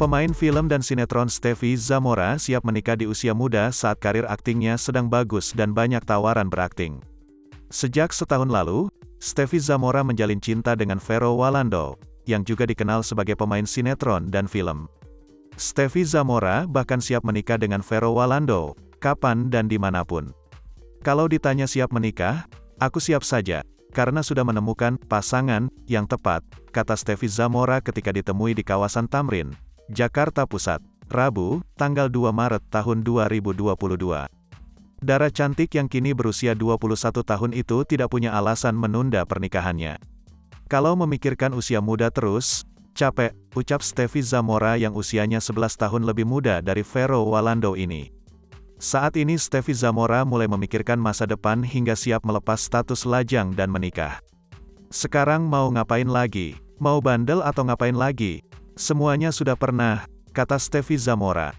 Pemain film dan sinetron Stefy Zamora siap menikah di usia muda saat karir aktingnya sedang bagus dan banyak tawaran berakting. Sejak setahun lalu, Stefy Zamora menjalin cinta dengan Vero Walando, yang juga dikenal sebagai pemain sinetron dan film. Stefy Zamora bahkan siap menikah dengan Vero Walando, kapan dan dimanapun. Kalau ditanya siap menikah, aku siap saja, karena sudah menemukan pasangan yang tepat, kata Stefy Zamora ketika ditemui di kawasan Tamrin, Jakarta Pusat, Rabu, tanggal 2 Maret tahun 2022. Dara cantik yang kini berusia 21 tahun itu tidak punya alasan menunda pernikahannya. Kalau memikirkan usia muda terus, capek, ucap Stefy Zamora yang usianya 11 tahun lebih muda dari Vero Walando ini. Saat ini Stefy Zamora mulai memikirkan masa depan hingga siap melepas status lajang dan menikah. Sekarang mau ngapain lagi? Mau bandel atau ngapain lagi? Semuanya sudah pernah, kata Stefy Zamora.